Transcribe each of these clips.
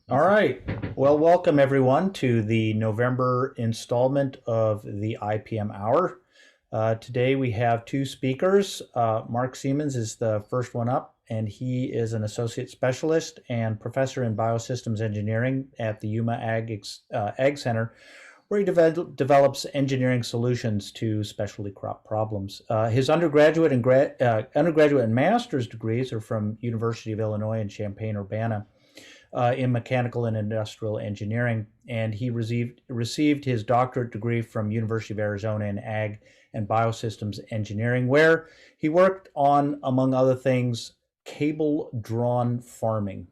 All right. Well, welcome everyone to the November installment of the IPM Hour. Today we have two speakers. Mark Siemens is the first one up, and he is an associate specialist and professor in biosystems engineering at the Yuma Ag Center, where he develops engineering solutions to specialty crop problems. His undergraduate and master's degrees are from University of Illinois in Champaign-Urbana in mechanical and industrial engineering, and he received his doctorate degree from University of Arizona in ag and biosystems engineering, where he worked on, among other things, cable-drawn farming.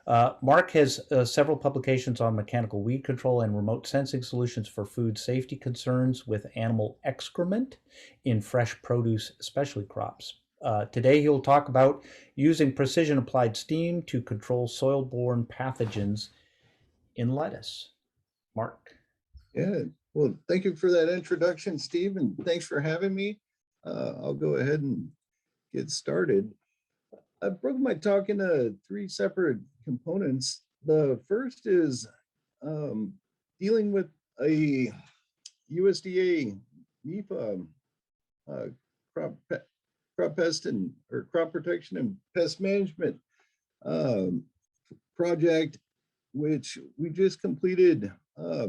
Mark has several publications on mechanical weed control and remote sensing solutions for food safety concerns with animal excrement in fresh produce, especially crops. Today he'll talk about using precision applied steam to control soil-borne pathogens in lettuce. Mark. Yeah, well, thank you for that introduction, Steve, and thanks for having me. I'll go ahead and get started. I broke my talk into three separate components. The first is dealing with a USDA NEPA crop pest and or crop protection and pest management project, which we just completed a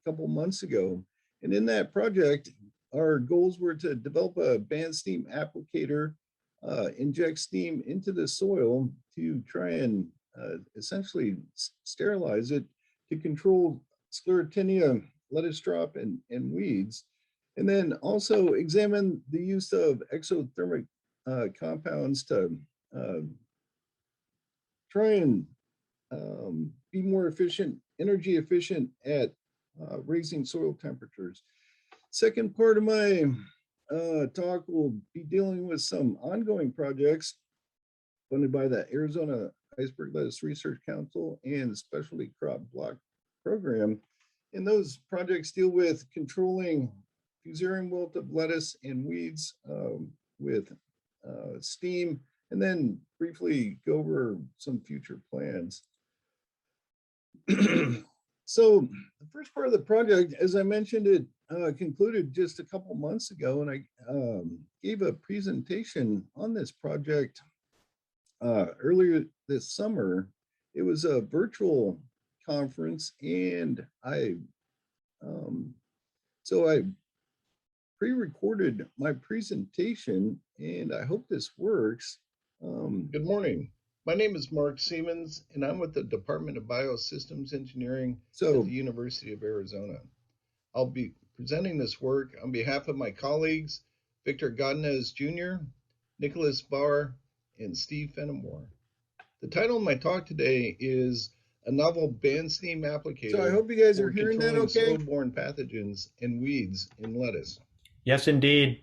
couple months ago. And in that project, our goals were to develop a band steam applicator, inject steam into the soil to try and essentially sterilize it to control Sclerotinia, lettuce drop, and weeds. And then also examine the use of exothermic compounds to try and be more efficient, energy efficient at raising soil temperatures. Second part of my talk will be dealing with some ongoing projects funded by the Arizona Iceberg Lettuce Research Council and Specialty Crop Block Program. And those projects deal with controlling fusarium wilt of lettuce and weeds with steam, and then briefly go over some future plans. So the first part of the project, as I mentioned, it concluded just a couple months ago, and I gave a presentation on this project earlier this summer. It was a virtual conference, and I pre-recorded my presentation, and I hope this works. Good morning. My name is Mark Siemens, and I'm with the Department of Biosystems Engineering at the University of Arizona. I'll be presenting this work on behalf of my colleagues, Victor Godinez Jr., Nicholas Barr, and Steve Fenimore. The title of my talk today is A Novel Band Steam Applicator. So I hope you guys are hearing that okay? Soil-borne pathogens and weeds in lettuce. Yes, indeed.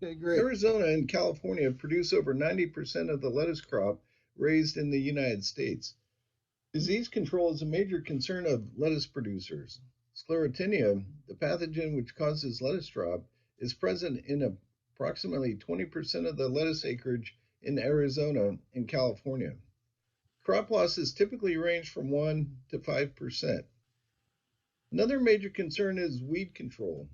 Okay, great. Arizona and California produce over 90% of the lettuce crop raised in the United States. Disease control is a major concern of lettuce producers. Sclerotinia, the pathogen which causes lettuce drop, is present in approximately 20% of the lettuce acreage in Arizona and California. Crop losses typically range from 1 to 5%. Another major concern is weed control.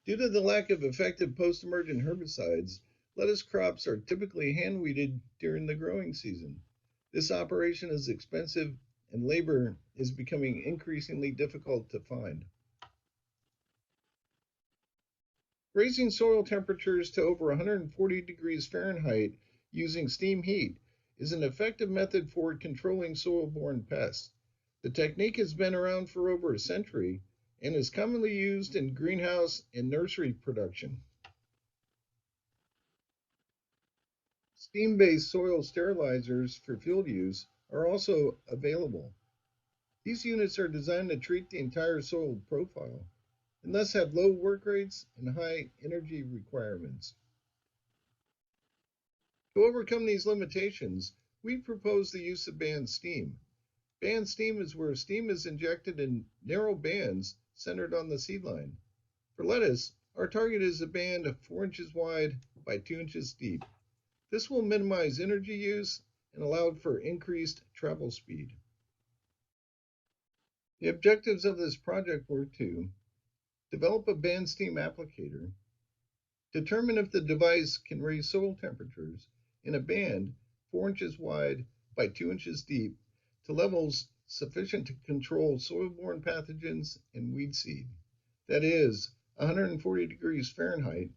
Due to the lack of effective post-emergent herbicides, lettuce crops are typically hand-weeded during the growing season. This operation is expensive, and labor is becoming increasingly difficult to find. Raising soil temperatures to over 140 degrees Fahrenheit using steam heat is an effective method for controlling soil-borne pests. The technique has been around for over a century and is commonly used in greenhouse and nursery production. Steam-based soil sterilizers for field use are also available. These units are designed to treat the entire soil profile and thus have low work rates and high energy requirements. To overcome these limitations, we propose the use of band steam. Band steam is where steam is injected in narrow bands centered on the seed line. For lettuce, our target is a band of 4 inches wide by 2 inches deep. This will minimize energy use and allowed for increased travel speed. The objectives of this project were to develop a band steam applicator, determine if the device can raise soil temperatures in a band 4 inches wide by 2 inches deep to levels sufficient to control soilborne pathogens and weed seed, that is, 140 degrees Fahrenheit,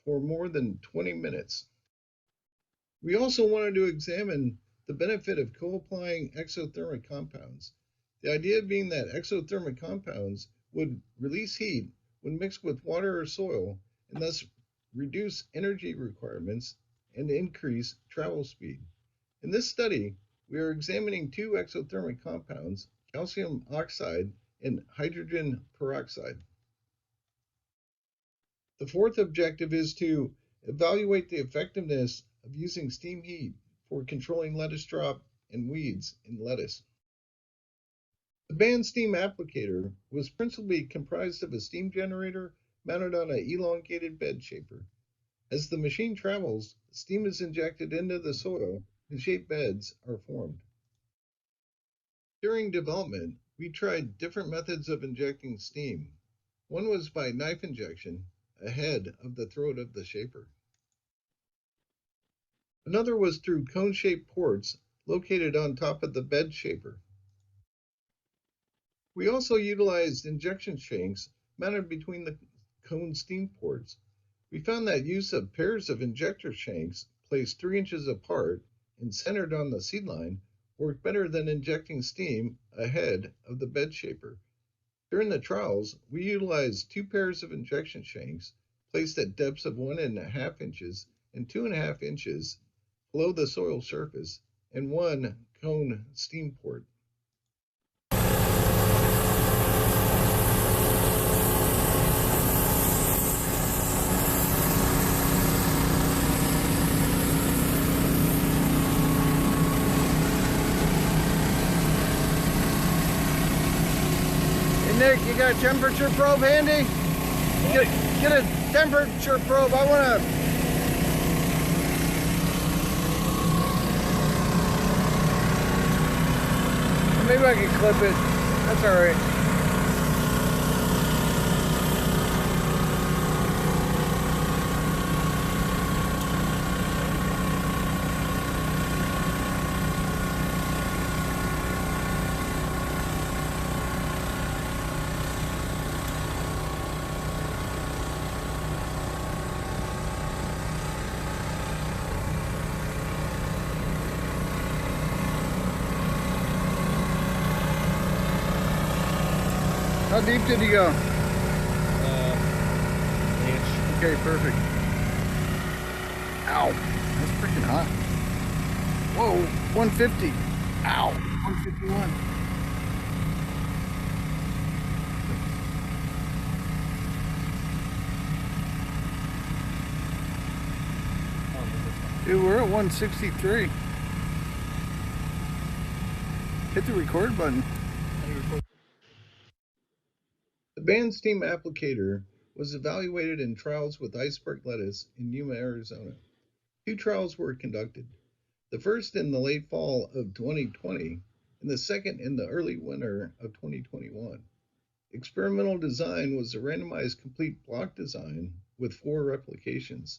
for more than 20 minutes. We also wanted to examine the benefit of co-applying exothermic compounds. The idea being that exothermic compounds would release heat when mixed with water or soil and thus reduce energy requirements and increase travel speed. In this study, we are examining two exothermic compounds, calcium oxide and hydrogen peroxide. The fourth objective is to evaluate the effectiveness of using steam heat for controlling lettuce drop and weeds in lettuce. The band steam applicator was principally comprised of a steam generator mounted on an elongated bed shaper. As the machine travels, steam is injected into the soil and shaped beds are formed. During development, we tried different methods of injecting steam. One was by knife injection ahead of the throat of the shaper. Another was through cone-shaped ports located on top of the bed shaper. We also utilized injection shanks mounted between the cone steam ports. We found that use of pairs of injector shanks placed 3 inches apart and centered on the seed line worked better than injecting steam ahead of the bed shaper. During the trials, we utilized 2 pairs of injection shanks placed at depths of 1.5 inches and 2.5 inches below the soil surface and 1 cone steam port. Hey Nick, you got a temperature probe handy? Get a temperature probe. I want to... Maybe I can clip it. That's all right. How deep did you go? Inch. Okay, perfect. Ow, that's freaking hot. Whoa, 150. Ow, 151. Dude, we're at 163. Hit the record button. The band steam applicator was evaluated in trials with iceberg lettuce in Yuma, Arizona. 2 trials were conducted, the first in the late fall of 2020 and the second in the early winter of 2021. Experimental design was a randomized complete block design with 4 replications.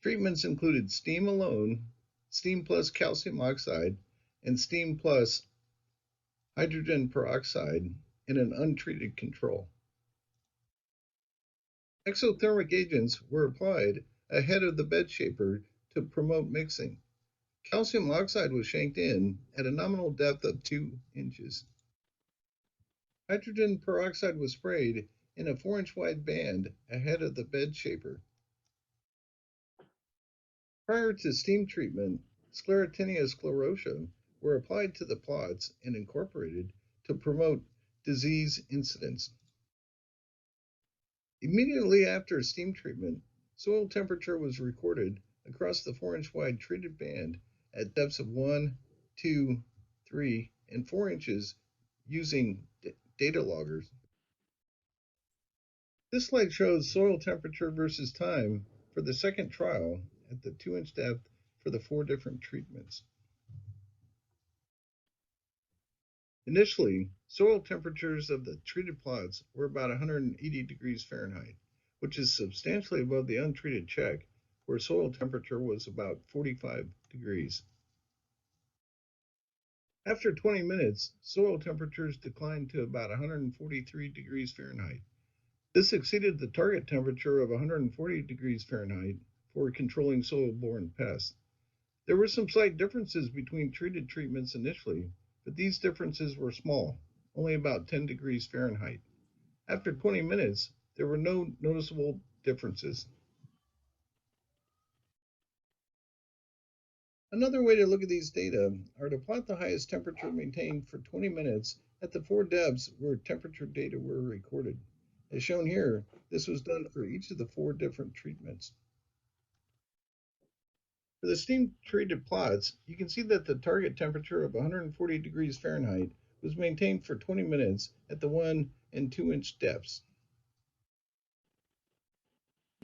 Treatments included steam alone, steam plus calcium oxide, and steam plus hydrogen peroxide in an untreated control. Exothermic agents were applied ahead of the bed shaper to promote mixing. Calcium oxide was shanked in at a nominal depth of 2 inches. Hydrogen peroxide was sprayed in a 4-inch wide band ahead of the bed shaper. Prior to steam treatment, Sclerotinia sclerotia were applied to the plots and incorporated to promote disease incidence. Immediately after steam treatment, soil temperature was recorded across the 4-inch wide treated band at depths of 1, 2, 3, and 4 inches using data loggers. This slide shows soil temperature versus time for the second trial at the 2-inch depth for the 4 different treatments. Initially, soil temperatures of the treated plots were about 180 degrees Fahrenheit, which is substantially above the untreated check, where soil temperature was about 45 degrees. After 20 minutes, soil temperatures declined to about 143 degrees Fahrenheit. This exceeded the target temperature of 140 degrees Fahrenheit for controlling soil-borne pests. There were some slight differences between treated treatments initially, but these differences were small, only about 10 degrees Fahrenheit. After 20 minutes, there were no noticeable differences. Another way to look at these data are to plot the highest temperature maintained for 20 minutes at the 4 depths where temperature data were recorded. As shown here, this was done for each of the 4 different treatments. For the steam-treated plots, you can see that the target temperature of 140 degrees Fahrenheit was maintained for 20 minutes at the 1 and 2-inch depths.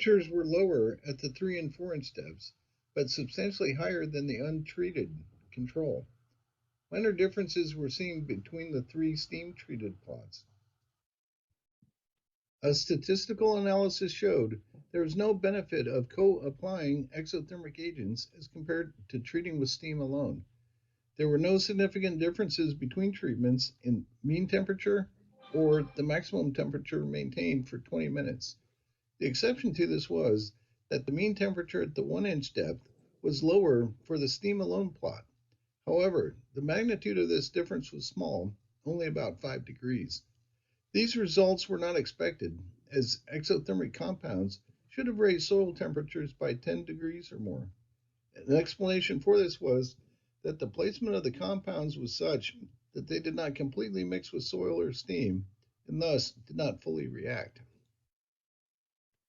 Temperatures were lower at the 3 and 4-inch depths, but substantially higher than the untreated control. Minor differences were seen between the 3 steam-treated plots. A statistical analysis showed there was no benefit of co-applying exothermic agents as compared to treating with steam alone. There were no significant differences between treatments in mean temperature or the maximum temperature maintained for 20 minutes. The exception to this was that the mean temperature at the 1-inch depth was lower for the steam alone plot. However, the magnitude of this difference was small, only about 5 degrees. These results were not expected, as exothermic compounds should have raised soil temperatures by 10 degrees or more. An explanation for this was that the placement of the compounds was such that they did not completely mix with soil or steam, and thus did not fully react.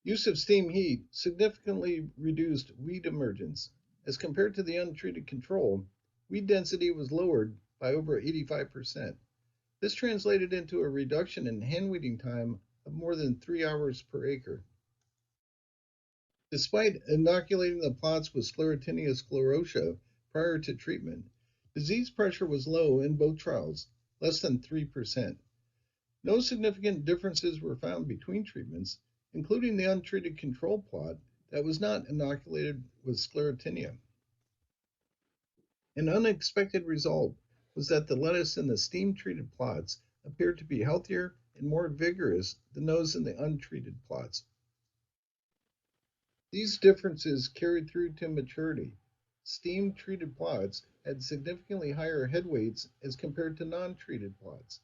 Use of steam heat significantly reduced weed emergence. As compared to the untreated control, weed density was lowered by over 85%. This translated into a reduction in hand weeding time of more than 3 hours per acre. Despite inoculating the plots with Sclerotinia sclerotia prior to treatment, disease pressure was low in both trials, less than 3%. No significant differences were found between treatments, including the untreated control plot that was not inoculated with Sclerotinia. An unexpected result was that the lettuce in the steam-treated plots appeared to be healthier and more vigorous than those in the untreated plots. These differences carried through to maturity. Steam-treated plots had significantly higher head weights as compared to non-treated plots.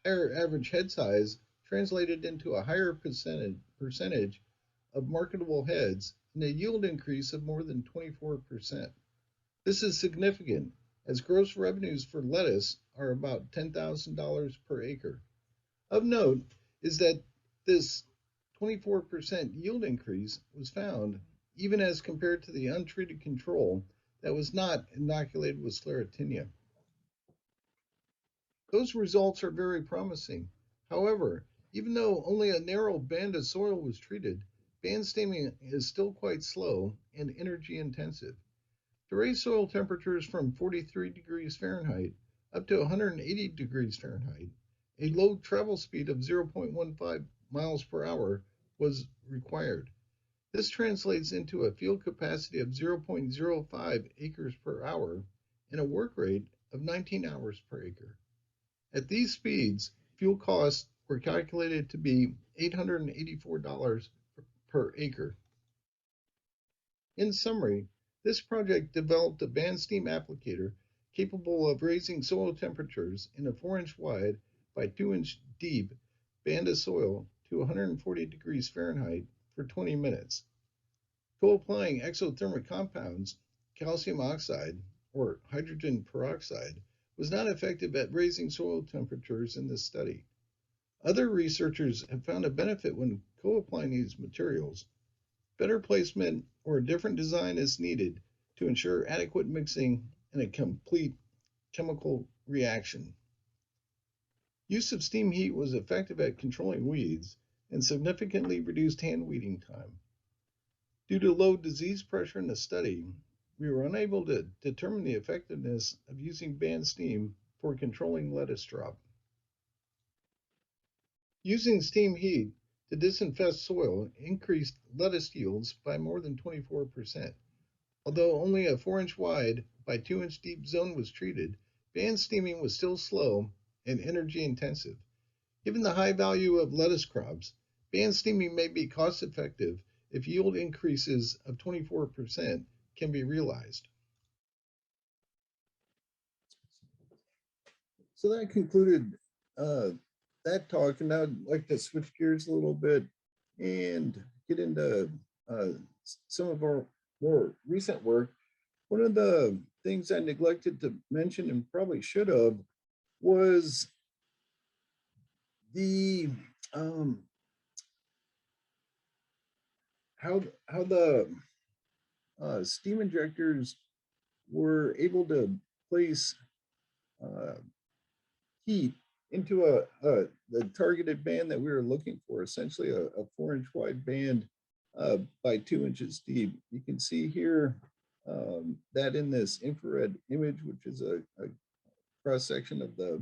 Higher average head size translated into a higher percentage of marketable heads and a yield increase of more than 24%. This is significant, as gross revenues for lettuce are about $10,000 per acre. Of note is that this 24% yield increase was found even as compared to the untreated control that was not inoculated with Sclerotinia. Those results are very promising. However, even though only a narrow band of soil was treated, band steaming is still quite slow and energy intensive. To raise soil temperatures from 43 degrees Fahrenheit up to 180 degrees Fahrenheit, a low travel speed of 0.15 miles per hour was required. This translates into a field capacity of 0.05 acres per hour and a work rate of 19 hours per acre. At these speeds, fuel costs were calculated to be $884 per acre. In summary, this project developed a band steam applicator capable of raising soil temperatures in a 4-inch wide by 2-inch deep band of soil to 140 degrees Fahrenheit for 20 minutes. Co-applying exothermic compounds, calcium oxide or hydrogen peroxide, was not effective at raising soil temperatures in this study. Other researchers have found a benefit when co-applying these materials. Better placement or a different design is needed to ensure adequate mixing and a complete chemical reaction. Use of steam heat was effective at controlling weeds and significantly reduced hand weeding time. Due to low disease pressure in the study, we were unable to determine the effectiveness of using band steam for controlling lettuce drop. Using steam heat to disinfect soil increased lettuce yields by more than 24%. Although only a 4-inch wide by 2-inch deep zone was treated, band steaming was still slow and energy intensive. Given the high value of lettuce crops, band steaming may be cost effective if yield increases of 24% can be realized. So that concluded that talk, and now I'd like to switch gears a little bit and get into some of our more recent work. One of the things I neglected to mention and probably should have was the how the steam injectors were able to place heat into the targeted band that we were looking for, essentially a 4-inch wide band by 2 inches deep. You can see here that in this infrared image, which is a cross section of the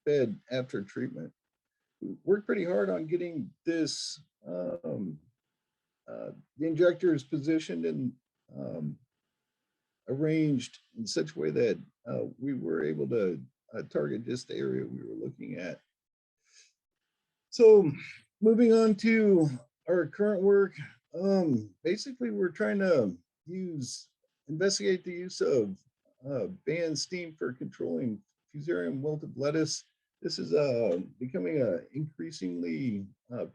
bed after treatment. We worked pretty hard on getting this the injectors positioned and arranged in such a way that we were able to target just the area we were looking at. So moving on to our current work, basically we're trying to investigate the use of band steam for controlling Fusarium wilt of lettuce. This is becoming an increasingly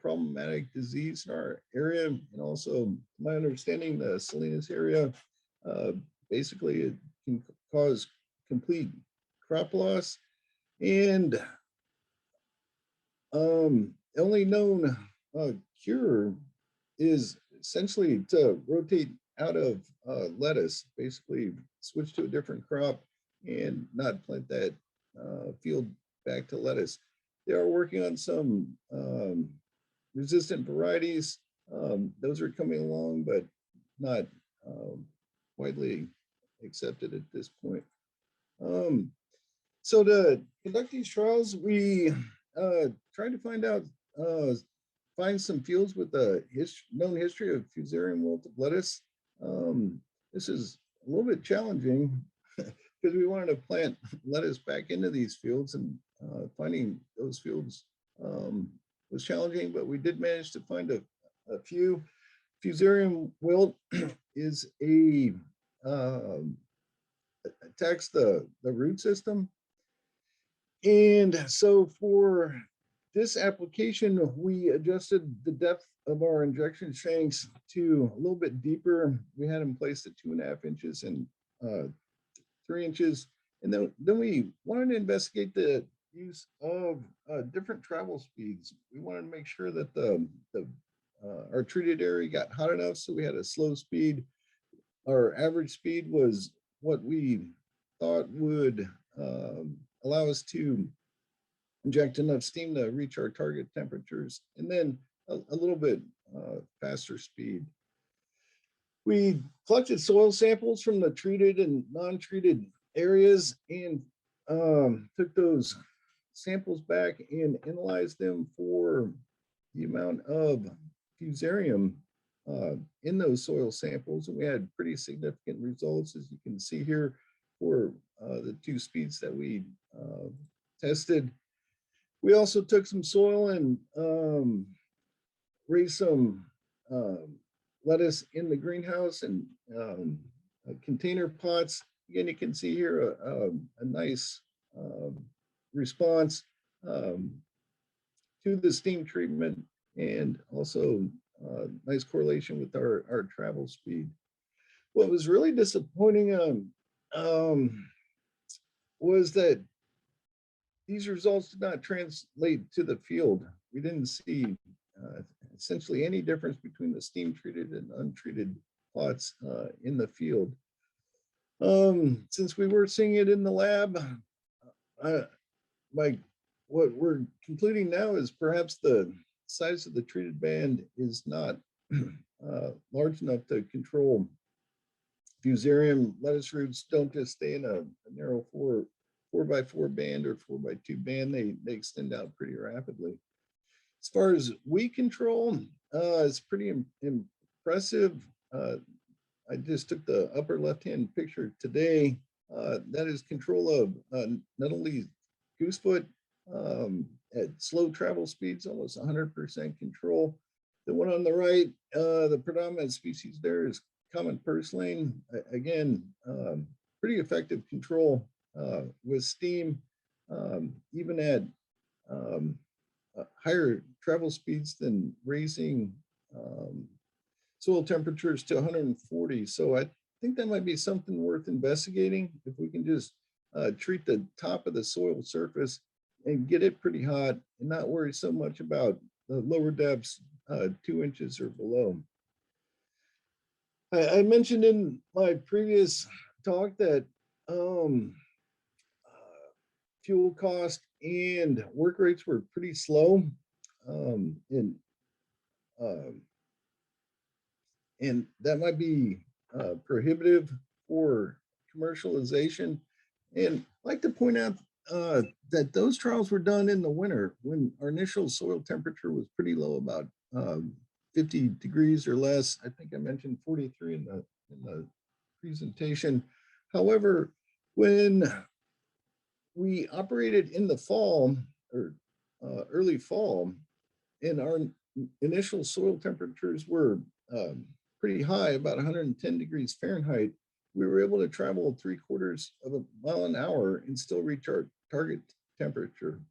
problematic disease in our area, and also, my understanding, the Salinas area, basically it can cause complete crop loss, and the only known cure is essentially to rotate out of lettuce, basically switch to a different crop and not plant that field back to lettuce. They are working on some resistant varieties. Those are coming along, but not widely accepted at this point. So to conduct these trials, we tried to find some fields with a known history of Fusarium wilt of lettuce. This is a little bit challenging because we wanted to plant lettuce back into these fields, and finding those fields was challenging, but we did manage to find a few. Fusarium wilt is attacks the root system. And so for this application, we adjusted the depth of our injection shanks to a little bit deeper. We had them placed at 2.5 inches and 3 inches. And then we wanted to investigate the use of different travel speeds. We wanted to make sure that our treated area got hot enough, so we had a slow speed. Our average speed was what we thought would allow us to inject enough steam to reach our target temperatures, and then a little bit faster speed. We collected soil samples from the treated and non-treated areas and took those samples back and analyzed them for the amount of Fusarium in those soil samples, and we had pretty significant results, as you can see here, for the 2 speeds that we tested. We also took some soil and raised some lettuce in the greenhouse and container pots. Again, you can see here a nice response to the steam treatment, and also nice correlation with our travel speed. What was really disappointing was that these results did not translate to the field. We didn't see essentially any difference between the steam treated and untreated plots in the field. Since we were seeing it in the lab, what we're concluding now is perhaps the size of the treated band is not large enough to control Fusarium lettuce roots don't just stay in a narrow 4x4 band or 4x2 band. They extend out pretty rapidly. As far as weed control, it's pretty impressive. I just took the upper left-hand picture today. That is control of not only goosefoot at slow travel speeds, almost 100% control. The one on the right, the predominant species there is common purslane. Again, pretty effective control with steam, even at higher travel speeds than raising soil temperatures to 140. So I think that might be something worth investigating. If we can just treat the top of the soil surface and get it pretty hot and not worry so much about the lower depths, 2 inches or below. I mentioned in my previous talk that fuel cost and work rates were pretty slow. And that might be prohibitive for commercialization. And I'd like to point out that those trials were done in the winter when our initial soil temperature was pretty low, about 50 degrees or less. I think I mentioned 43 in the presentation. However, when we operated in the fall or early fall, and our initial soil temperatures were pretty high, about 110 degrees Fahrenheit, we were able to travel 3/4 of a mile an hour and still reach our target temperature.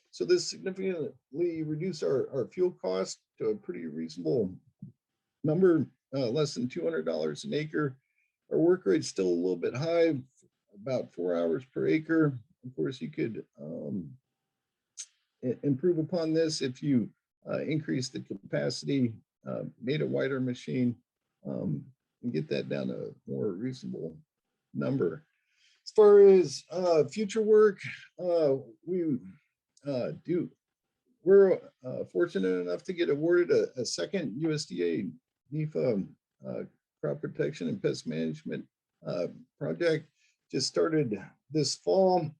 So this significantly reduced our fuel cost to a pretty reasonable number, less than $200 an acre. Our work rate's still a little bit high, about 4 hours per acre. Of course, you could improve upon this if you increase the capacity, made a wider machine, and get that down to a more reasonable number. As far as future work, we're fortunate enough to get awarded a second USDA NEFA crop protection and pest management project. Just started this fall,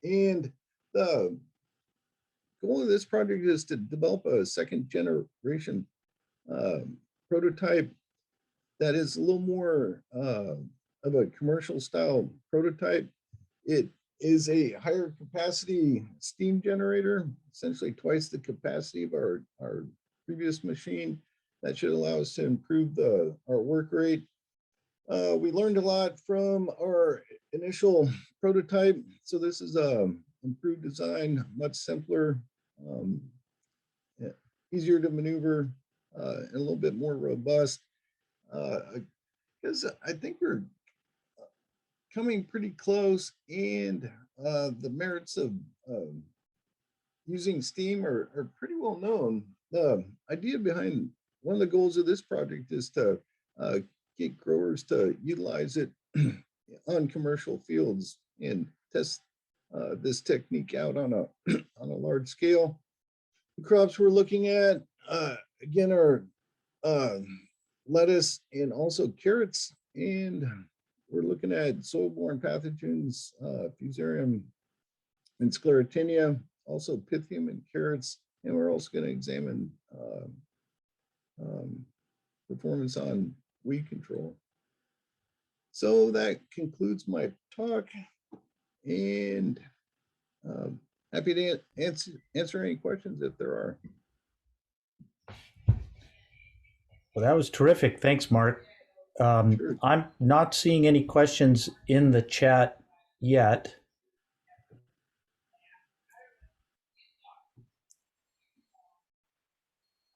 and the goal of this project is to develop a second generation prototype that is a little more of a commercial style prototype. It is a higher capacity steam generator, essentially twice the capacity of our previous machine. That should allow us to improve our work rate. We learned a lot from our initial prototype. So this is a improved design, much simpler, easier to maneuver, and a little bit more robust. Because I think we're coming pretty close, and the merits of using steam are pretty well known. The idea behind one of the goals of this project is to get growers to utilize it on commercial fields and test this technique out on a large scale. The crops we're looking at again are lettuce and also carrots, and we're looking at soilborne pathogens, Fusarium and Sclerotinia, also Pythium and carrots, and we're also going to examine performance on weed control. So that concludes my talk, and happy to answer any questions if there are. Well, that was terrific. Thanks, Mark. Sure. I'm not seeing any questions in the chat yet.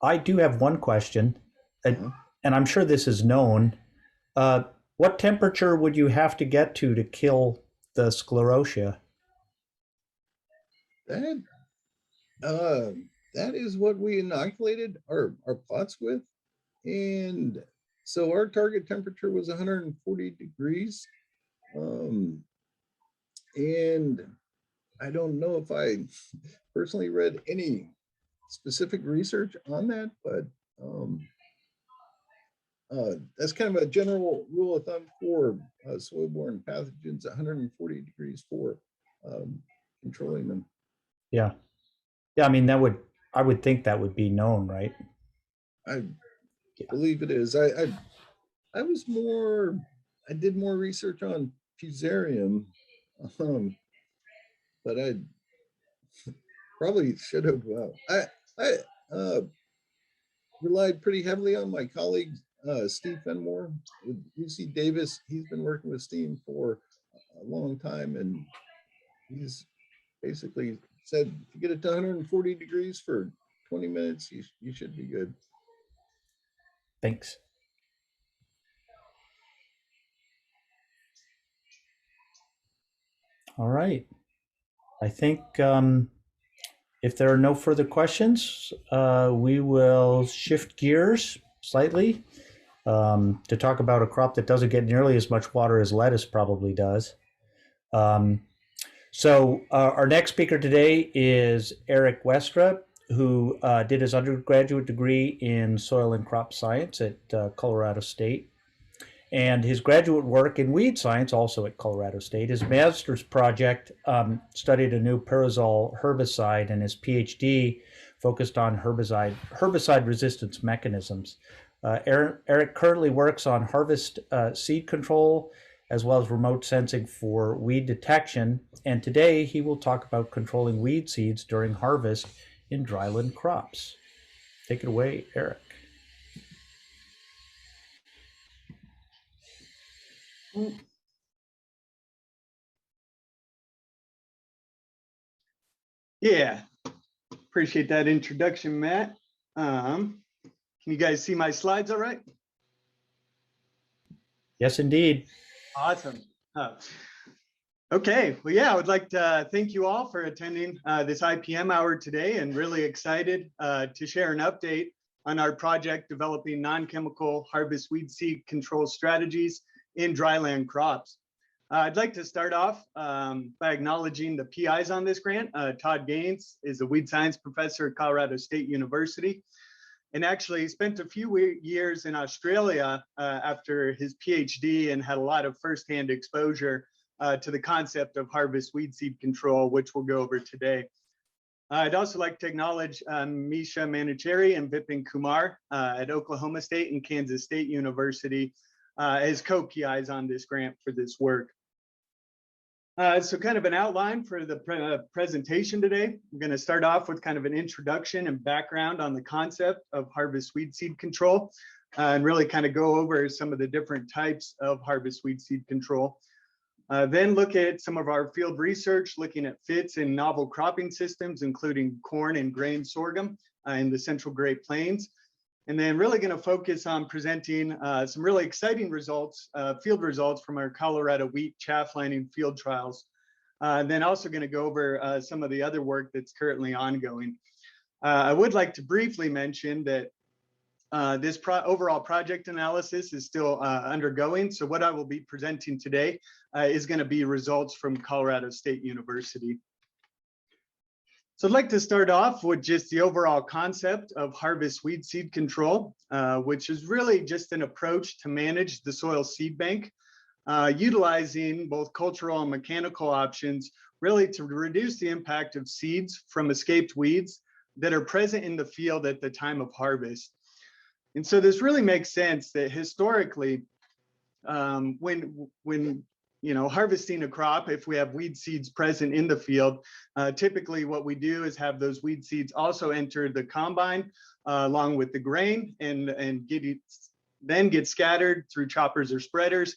I do have one question, and I'm sure this is known. What temperature would you have to get to kill the Sclerotia? That is what we inoculated our plots with. And so our target temperature was 140 degrees. And I don't know if I personally read any specific research on that, but That's kind of a general rule of thumb for soil-borne pathogens, 140 degrees for controlling them. Yeah. Yeah, I mean, I would think that would be known, right? I believe it is. I did more research on fusarium, but I probably should have. I relied pretty heavily on my colleague Steve Fenmore with UC Davis. He's been working with steam for a long time, and he's basically said if you get it to 140 degrees for 20 minutes, you should be good. Thanks. All right. I think if there are no further questions, we will shift gears slightly to talk about a crop that doesn't get nearly as much water as lettuce probably does. So our next speaker today is Eric Westrup, who did his undergraduate degree in soil and crop science at Colorado State, and his graduate work in weed science also at Colorado State. His master's project studied a new pyrazole herbicide, and his PhD focused on herbicide resistance mechanisms. Eric currently works on harvest seed control as well as remote sensing for weed detection, and today he will talk about controlling weed seeds during harvest in dryland crops. Take it away, Eric. Yeah, appreciate that introduction, Matt. Can you guys see my slides all right? Yes, indeed. Awesome. Okay, well, yeah, I would like to thank you all for attending this IPM hour today, and really excited to share an update on our project developing non-chemical harvest weed seed control strategies in dryland crops. I'd like to start off by acknowledging the PIs on this grant. Todd Gaines is a weed science professor at Colorado State University, and actually spent a few years in Australia after his PhD, and had a lot of firsthand exposure to the concept of harvest weed seed control, which we'll go over today. I'd also like to acknowledge Misha Manucheri and Vipin Kumar at Oklahoma State and Kansas State University as co-PIs on this grant for this work. So kind of an outline for the presentation today. I'm going to start off with kind of an introduction and background on the concept of harvest weed seed control, and really kind of go over some of the different types of harvest weed seed control. Then look at some of our field research, looking at fits in novel cropping systems, including corn and grain sorghum in the Central Great Plains. And then really going to focus on presenting some really exciting results, field results from our Colorado wheat chaff lining field trials. And then also going to go over some of the other work that's currently ongoing. I would like to briefly mention that this overall project analysis is still undergoing. So what I will be presenting today is going to be results from Colorado State University. So I'd like to start off with just the overall concept of harvest weed seed control, which is really just an approach to manage the soil seed bank, utilizing both cultural and mechanical options, really to reduce the impact of seeds from escaped weeds that are present in the field at the time of harvest. And so this really makes sense that historically, when harvesting a crop, if we have weed seeds present in the field, typically what we do is have those weed seeds also enter the combine along with the grain, and then get scattered through choppers or spreaders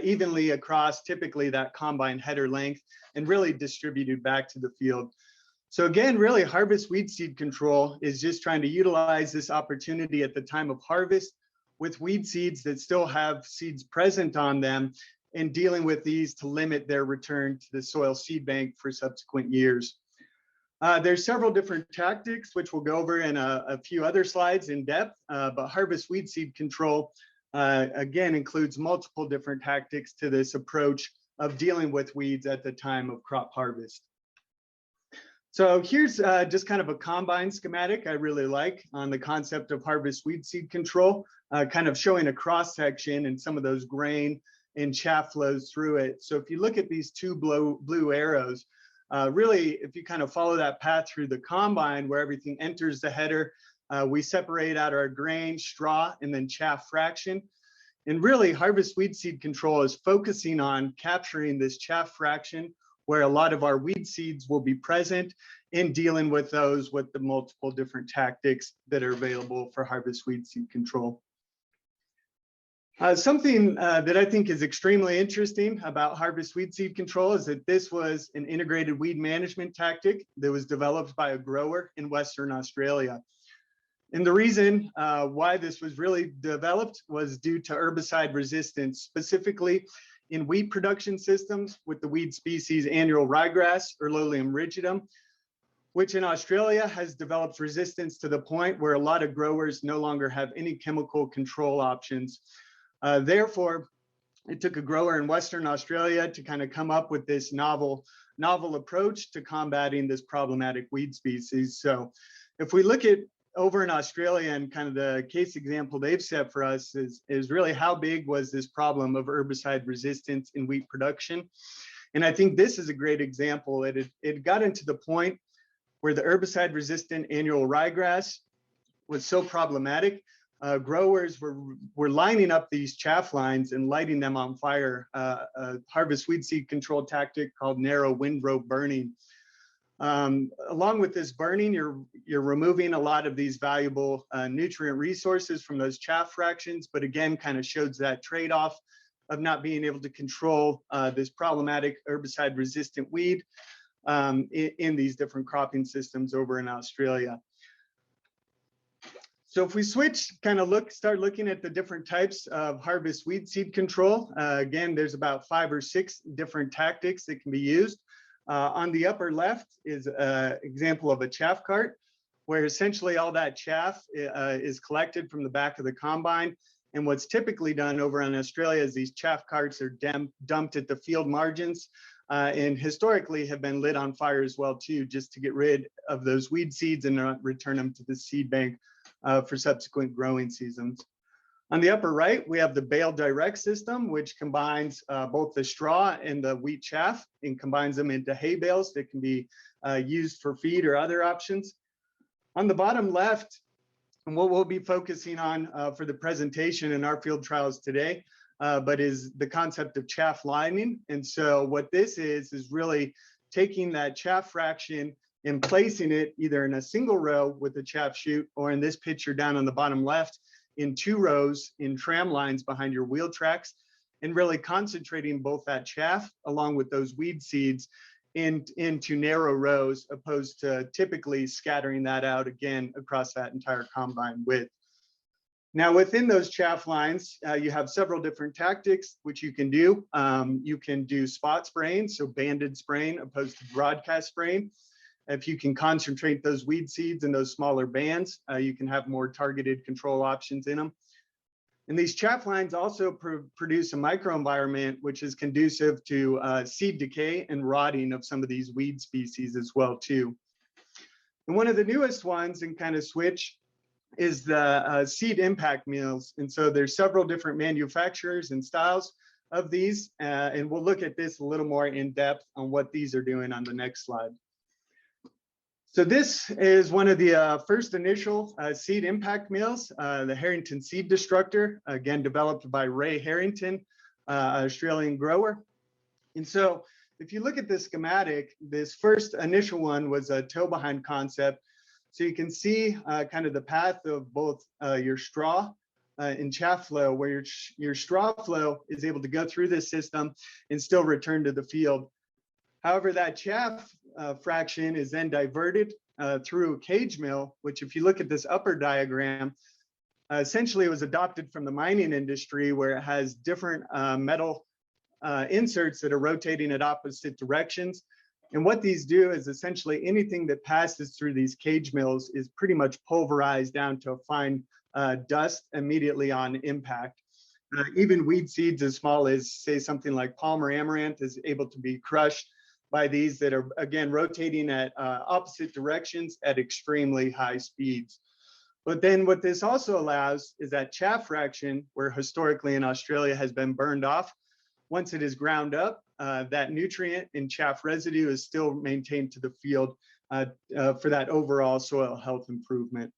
evenly across typically that combine header length, and really distributed back to the field. So again, really harvest weed seed control is just trying to utilize this opportunity at the time of harvest with weed seeds that still have seeds present on them, and dealing with these to limit their return to the soil seed bank for subsequent years. There's several different tactics, which we'll go over in a few other slides in depth, but harvest weed seed control, again, includes multiple different tactics to this approach of dealing with weeds at the time of crop harvest. So here's just kind of a combine schematic I really like on the concept of harvest weed seed control, kind of showing a cross section and some of those grain and chaff flows through it. So if you look at these two blue arrows, really, if you kind of follow that path through the combine where everything enters the header, we separate out our grain, straw, and then chaff fraction. And really, harvest weed seed control is focusing on capturing this chaff fraction where a lot of our weed seeds will be present in dealing with those with the multiple different tactics that are available for harvest weed seed control. Something that I think is extremely interesting about harvest weed seed control is that this was an integrated weed management tactic that was developed by a grower in Western Australia. And the reason why this was really developed was due to herbicide resistance, specifically in wheat production systems with the weed species annual ryegrass or Lolium rigidum, which in Australia has developed resistance to the point where a lot of growers no longer have any chemical control options. Therefore, it took a grower in Western Australia to kind of come up with this novel approach to combating this problematic weed species. So if we look at over in Australia and kind of the case example they've set for us is really how big was this problem of herbicide resistance in wheat production. And I think this is a great example. It got into the point where the herbicide resistant annual ryegrass was so problematic, growers were lining up these chaff lines and lighting them on fire, a harvest weed seed control tactic called narrow windrow burning. Along with this burning, you're removing a lot of these valuable nutrient resources from those chaff fractions, but again, kind of shows that trade-off of not being able to control this problematic herbicide resistant weed in these different cropping systems over in Australia. So if we switch, kind of start looking at the different types of harvest weed seed control, again, there's about 5 or 6 different tactics that can be used. On the upper left is an example of a chaff cart, where essentially all that chaff is collected from the back of the combine. And what's typically done over in Australia is these chaff carts are dumped at the field margins and historically have been lit on fire as well too, just to get rid of those weed seeds and return them to the seed bank for subsequent growing seasons. On the upper right, we have the bale direct system, which combines both the straw and the wheat chaff and combines them into hay bales that can be used for feed or other options. On the bottom left, and what we'll be focusing on for the presentation in our field trials today, but is the concept of chaff lining. And so what this is really taking that chaff fraction and placing it either in a single row with the chaff chute, or in this picture down on the bottom left, in 2 rows in tram lines behind your wheel tracks, and really concentrating both that chaff along with those weed seeds into narrow rows, opposed to typically scattering that out again across that entire combine width. Now within those chaff lines, you have several different tactics which you can do. You can do spot spraying, so banded spraying opposed to broadcast spraying. If you can concentrate those weed seeds in those smaller bands, you can have more targeted control options in them. And these chaff lines also produce a microenvironment which is conducive to seed decay and rotting of some of these weed species as well too. And one of the newest ones, and kind of switch, is the seed impact meals. And so there's several different manufacturers and styles of these, and we'll look at this a little more in depth on what these are doing on the next slide. So this is one of the first initial seed impact meals, the Harrington seed destructor, again developed by Ray Harrington, Australian grower. And so if you look at the schematic, this first initial one was a toe behind concept. So you can see kind of the path of both your straw and chaff flow, where your straw flow is able to go through this system and still return to the field. However, that chaff fraction is then diverted through a cage mill, which if you look at this upper diagram, essentially it was adopted from the mining industry, where it has different metal inserts that are rotating at opposite directions. And what these do is essentially anything that passes through these cage mills is pretty much pulverized down to a fine dust immediately on impact. Even weed seeds as small as, say, something like Palmer amaranth is able to be crushed by these that are, again, rotating at opposite directions at extremely high speeds. But then what this also allows is that chaff fraction, where historically in Australia has been burned off, once it is ground up, that nutrient in chaff residue is still maintained to the field for that overall soil health improvement.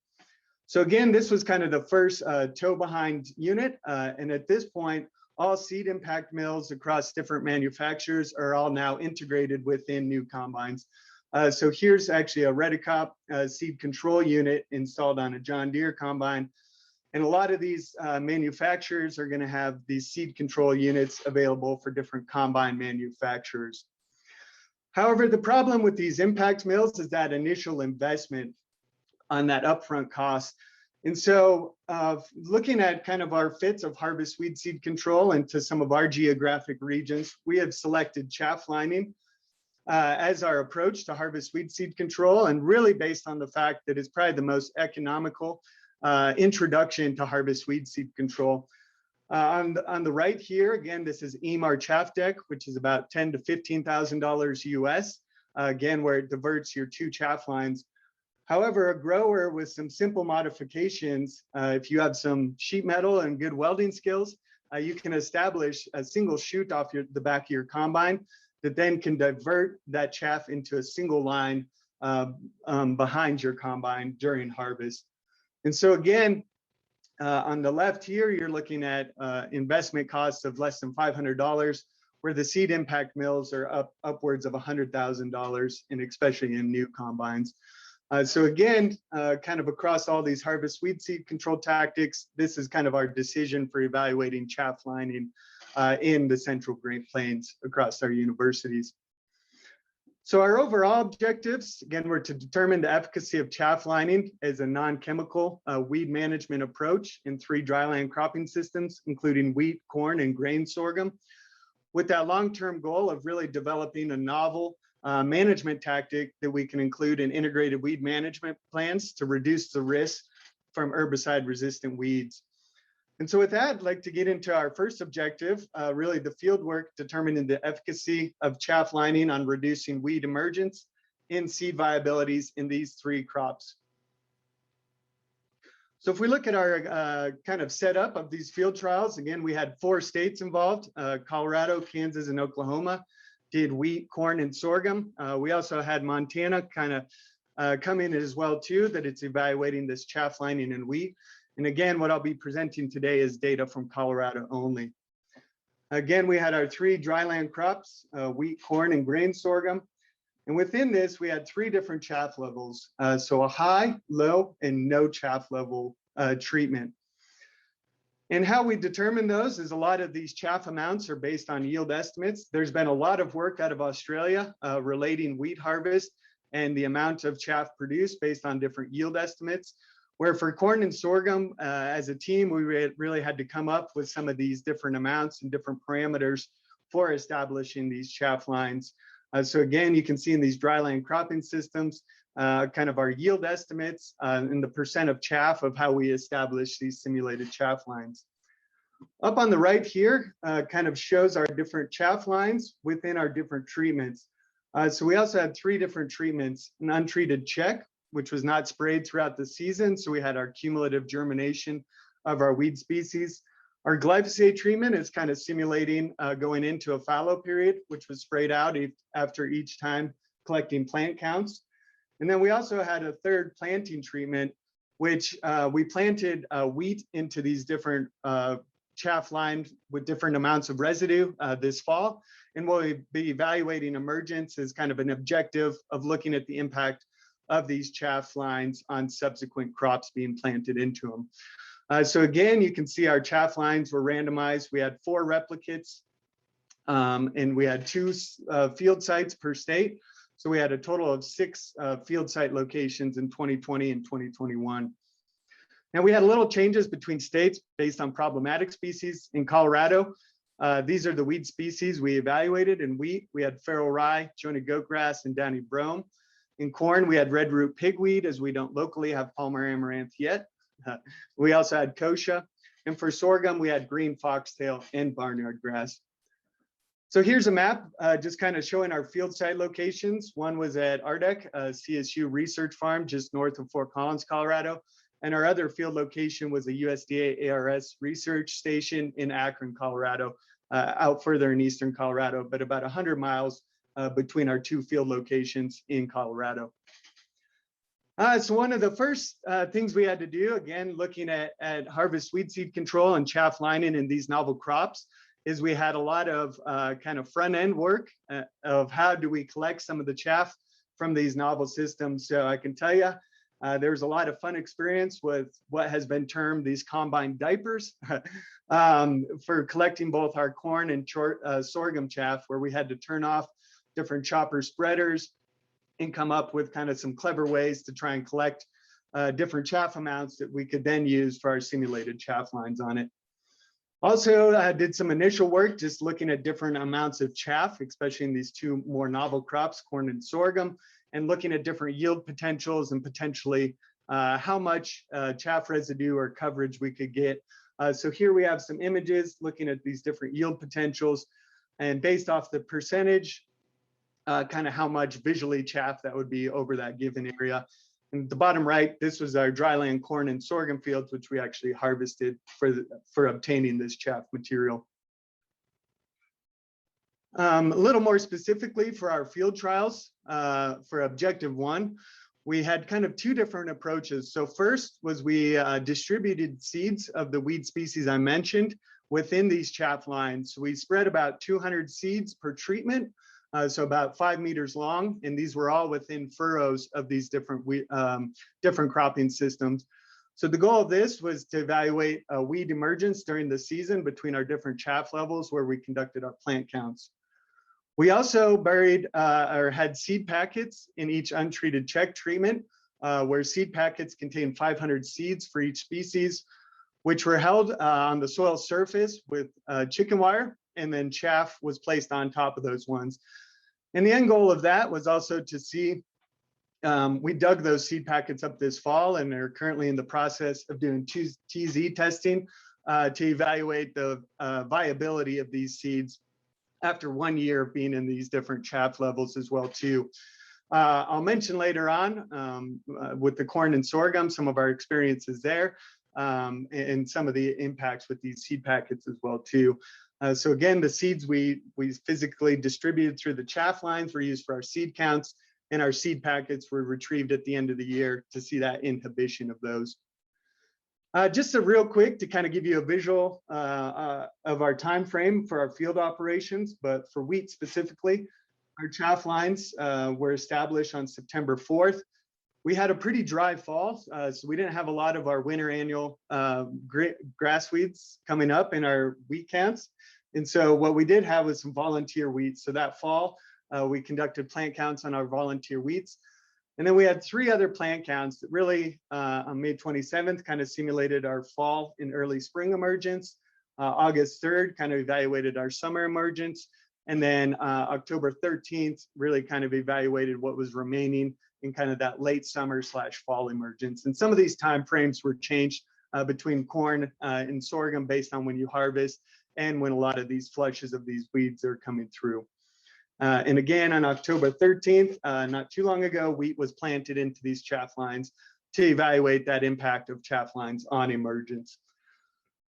So again, this was kind of the first toe behind unit. And at this point, all seed impact mills across different manufacturers are all now integrated within new combines. So here's actually a Redicop seed control unit installed on a John Deere combine. And a lot of these manufacturers are going to have these seed control units available for different combine manufacturers. However, the problem with these impact mills is that initial investment on that upfront cost. And so looking at kind of our fits of harvest weed seed control into some of our geographic regions, we have selected chaff lining as our approach to harvest weed seed control, and really based on the fact that it's probably the most economical introduction to harvest weed seed control. On the right here, again, this is EMAR chaff deck, which is about $10,000 to $15,000 US, again, where it diverts your 2 chaff lines. However, a grower with some simple modifications, if you have some sheet metal and good welding skills, you can establish a single chute off the back of your combine that then can divert that chaff into a single line behind your combine during harvest. And so again, on the left here, you're looking at investment costs of less than $500, where the seed impact mills are upwards of $100,000, and especially in new combines. So again, kind of across all these harvest weed seed control tactics, this is kind of our decision for evaluating chaff lining in the Central Great Plains across our universities. So our overall objectives, again, were to determine the efficacy of chaff lining as a non-chemical weed management approach in 3 dryland cropping systems, including wheat, corn, and grain sorghum, with that long-term goal of really developing a novel management tactic that we can include in integrated weed management plans to reduce the risk from herbicide-resistant weeds. And so with that, I'd like to get into our first objective, really the field work determining the efficacy of chaff lining on reducing weed emergence in seed viabilities in these 3 crops. So if we look at our kind of setup of these field trials, again, we had 4 states involved, Colorado, Kansas, and Oklahoma did wheat, corn, and sorghum. We also had Montana kind of come in as well too, that it's evaluating this chaff lining in wheat. And again, what I'll be presenting today is data from Colorado only. Again, we had our 3 dryland crops, wheat, corn, and grain sorghum. And within this, we had 3 different chaff levels. So a high, low, and no chaff level treatment. And how we determine those is a lot of these chaff amounts are based on yield estimates. There's been a lot of work out of Australia relating wheat harvest and the amount of chaff produced based on different yield estimates. Where for corn and sorghum, as a team, we really had to come up with some of these different amounts and different parameters for establishing these chaff lines. So again, you can see in these dryland cropping systems, kind of our yield estimates and the percent of chaff of how we establish these simulated chaff lines. Up on the right here, kind of shows our different chaff lines within our different treatments. So we also had 3 different treatments: an untreated check, which was not sprayed throughout the season. So we had our cumulative germination of our weed species. Our glyphosate treatment is kind of simulating going into a fallow period, which was sprayed out after each time collecting plant counts. And then we also had a 3rd planting treatment, which we planted wheat into these different chaff lines with different amounts of residue this fall. And we'll be evaluating emergence as kind of an objective of looking at the impact of these chaff lines on subsequent crops being planted into them. So again, you can see our chaff lines were randomized. We had 4 replicates and we had 2 field sites per state. So we had a total of 6 field site locations in 2020 and 2021. Now we had a little changes between states based on problematic species. In Colorado, these are the weed species we evaluated. In wheat, we had feral rye, jointed goatgrass, and downy brome. In corn, we had red root pigweed, as we don't locally have Palmer amaranth yet. We also had kochia. And for sorghum, we had green foxtail and barnyard grass. So here's a map, just kind of showing our field site locations. One was at Ardec, CSU Research Farm, just north of Fort Collins, Colorado. And our other field location was a USDA ARS research station in Akron, Colorado, out further in eastern Colorado, but about 100 miles between our two field locations in Colorado. So one of the first things we had to do, again, looking at harvest weed seed control and chaff lining in these novel crops, is we had a lot of kind of front end work of how do we collect some of the chaff from these novel systems. So I can tell you, there's a lot of fun experience with what has been termed these combine diapers for collecting both our corn and sorghum chaff, where we had to turn off different chopper spreaders and come up with kind of some clever ways to try and collect different chaff amounts that we could then use for our simulated chaff lines on it. Also, I did some initial work just looking at different amounts of chaff, especially in these two more novel crops, corn and sorghum, and looking at different yield potentials and potentially how much chaff residue or coverage we could get. So here we have some images looking at these different yield potentials, and based off the percentage, kind of how much visually chaff that would be over that given area. And at the bottom right, this was our dryland corn and sorghum fields, which we actually harvested for obtaining this chaff material. A little more specifically for our field trials, for objective 1, we had kind of two different approaches. So first was we distributed seeds of the weed species I mentioned within these chaff lines. So we spread about 200 seeds per treatment, so about 5 meters long, and these were all within furrows of these different cropping systems. So the goal of this was to evaluate weed emergence during the season between our different chaff levels where we conducted our plant counts. We also buried or had seed packets in each untreated check treatment, where seed packets contain 500 seeds for each species, which were held on the soil surface with chicken wire, and then chaff was placed on top of those ones. And the end goal of that was also to see, we dug those seed packets up this fall and are currently in the process of doing TZ testing to evaluate the viability of these seeds after 1 year of being in these different chaff levels as well too. I'll mention later on with the corn and sorghum, some of our experiences there and some of the impacts with these seed packets as well too. So again, the seeds we physically distributed through the chaff lines were used for our seed counts, and our seed packets were retrieved at the end of the year to see that inhibition of those. Just a real quick to kind of give you a visual of our time frame for our field operations, but for wheat specifically, our chaff lines were established on September 4th. We had a pretty dry fall, so we didn't have a lot of our winter annual grass weeds coming up in our wheat counts. And so what we did have was some volunteer wheats. So that fall, we conducted plant counts on our volunteer wheats. And then we had 3 other plant counts that really on May 27th kind of simulated our fall and early spring emergence. August 3rd kind of evaluated our summer emergence. And then October 13th really kind of evaluated what was remaining in kind of that late summer / fall emergence. And some of these time frames were changed between corn and sorghum based on when you harvest and when a lot of these flushes of these weeds are coming through. And again, on October 13th, not too long ago, wheat was planted into these chaff lines to evaluate that impact of chaff lines on emergence.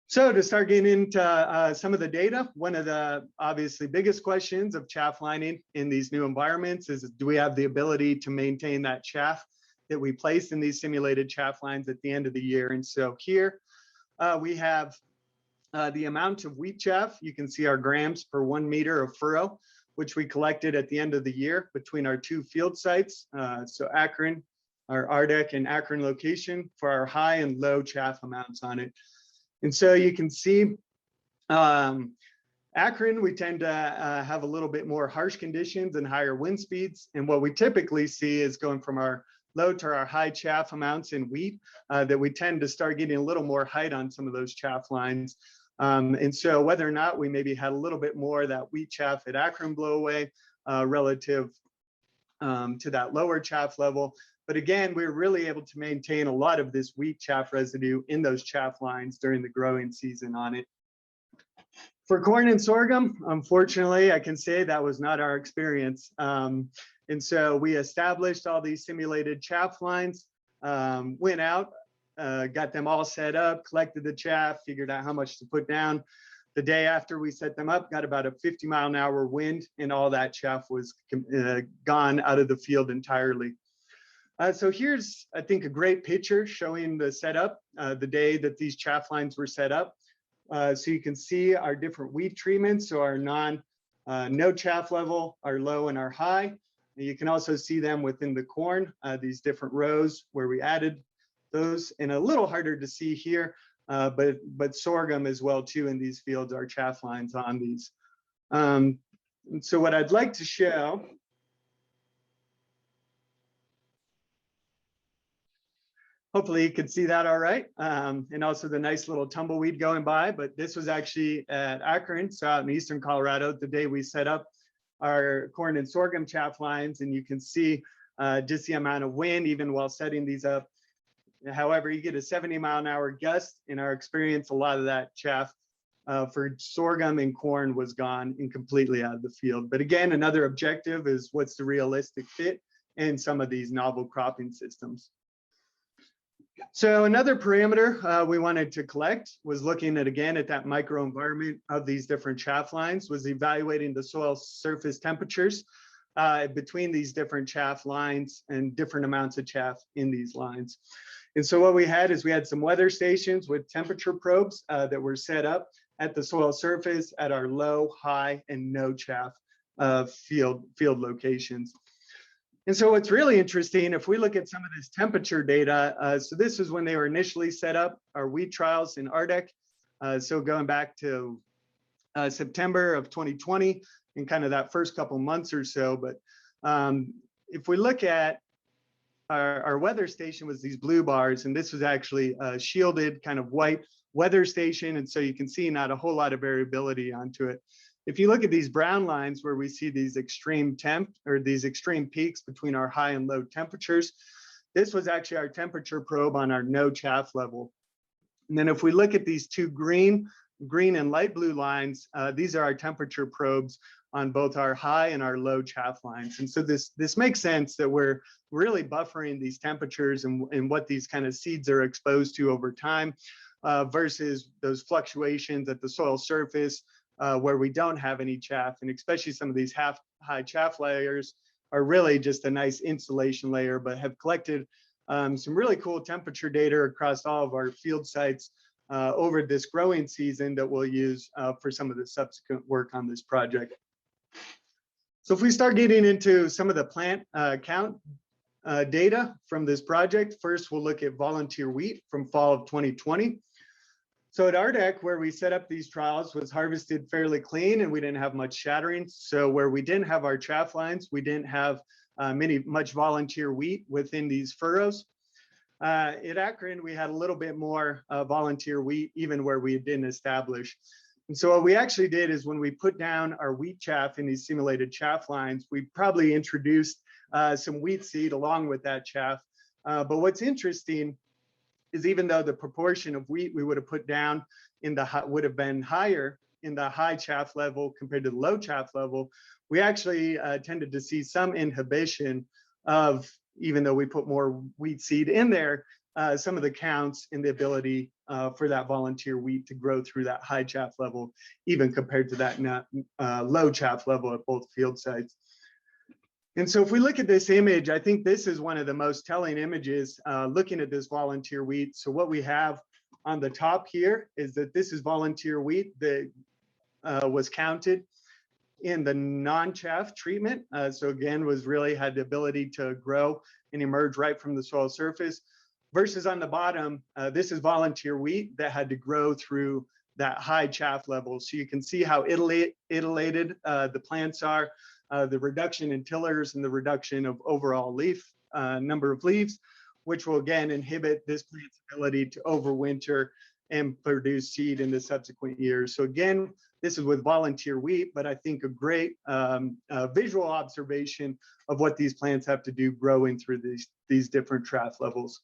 So to start getting into some of the data, one of the obviously biggest questions of chaff lining in these new environments is, do we have the ability to maintain that chaff that we placed in these simulated chaff lines at the end of the year? And so here we have the amount of wheat chaff. You can see our grams per 1 meter of furrow, which we collected at the end of the year between our 2 field sites. So Akron, our Ardec and Akron location for our high and low chaff amounts on it. And so you can see Akron, we tend to have a little bit more harsh conditions and higher wind speeds. And what we typically see is going from our low to our high chaff amounts in wheat, that we tend to start getting a little more height on some of those chaff lines. And so whether or not we maybe had a little bit more of that wheat chaff at Akron blow away relative to that lower chaff level. But again, we were really able to maintain a lot of this wheat chaff residue in those chaff lines during the growing season on it. For corn and sorghum, unfortunately, I can say that was not our experience. And so we established all these simulated chaff lines, went out, got them all set up, collected the chaff, figured out how much to put down. The day after we set them up, got about a 50-mile-an-hour wind, and all that chaff was gone out of the field entirely. So here's, I think, a great picture showing the setup, the day that these chaff lines were set up. So you can see our different weed treatments, so our no chaff level, our low and our high. And you can also see them within the corn, these different rows where we added those, and a little harder to see here, but sorghum as well too in these fields, our chaff lines on these. And so what I'd like to show, hopefully you can see that all right. And also the nice little tumbleweed going by, but this was actually at Akron, so out in eastern Colorado, the day we set up our corn and sorghum chaff lines, and you can see just the amount of wind even while setting these up. However, you get a 70-mile-an-hour gust. In our experience, a lot of that chaff for sorghum and corn was gone and completely out of the field. But again, another objective is what's the realistic fit in some of these novel cropping systems. So another parameter we wanted to collect was looking at, again, at that microenvironment of these different chaff lines, was evaluating the soil surface temperatures between these different chaff lines and different amounts of chaff in these lines. And so what we had is we had some weather stations with temperature probes that were set up at the soil surface at our low, high, and no chaff field locations. And so what's really interesting, if we look at some of this temperature data, so this is when they were initially set up, our wheat trials in Ardek. So going back to September of 2020 and kind of that first couple months or so. But if we look at our weather station was these blue bars, and this was actually a shielded kind of white weather station. And so you can see not a whole lot of variability onto it. If you look at these brown lines where we see these extreme these extreme peaks between our high and low temperatures, this was actually our temperature probe on our no chaff level. And then if we look at these two green and light blue lines, these are our temperature probes on both our high and our low chaff lines. And so this makes sense that we're really buffering these temperatures and what these kind of seeds are exposed to over time versus those fluctuations at the soil surface where we don't have any chaff. And especially some of these high chaff layers are really just a nice insulation layer, but have collected some really cool temperature data across all of our field sites over this growing season that we'll use for some of the subsequent work on this project. So if we start getting into some of the plant count data from this project, first we'll look at volunteer wheat from fall of 2020. So at Ardek, where we set up these trials, was harvested fairly clean and we didn't have much shattering. So where we didn't have our chaff lines, we didn't have much volunteer wheat within these furrows. At Akron, we had a little bit more volunteer wheat, even where we didn't establish. And so what we actually did is when we put down our wheat chaff in these simulated chaff lines, we probably introduced some wheat seed along with that chaff. But what's interesting is even though the proportion of wheat we would have put down would have been higher in the high chaff level compared to the low chaff level, we actually tended to see some inhibition of, even though we put more wheat seed in there, some of the counts in the ability for that volunteer wheat to grow through that high chaff level, even compared to that low chaff level at both field sites. And so if we look at this image, I think this is one of the most telling images looking at this volunteer wheat. So what we have on the top here is that this is volunteer wheat that was counted in the non-chaff treatment. So again, had the ability to grow and emerge right from the soil surface. Versus on the bottom, this is volunteer wheat that had to grow through that high chaff level. So you can see how itillated the plants are, the reduction in tillers and the reduction of overall number of leaves, which will again inhibit this plant's ability to overwinter and produce seed in the subsequent years. So again, this is with volunteer wheat, but I think a great visual observation of what these plants have to do growing through these different chaff levels.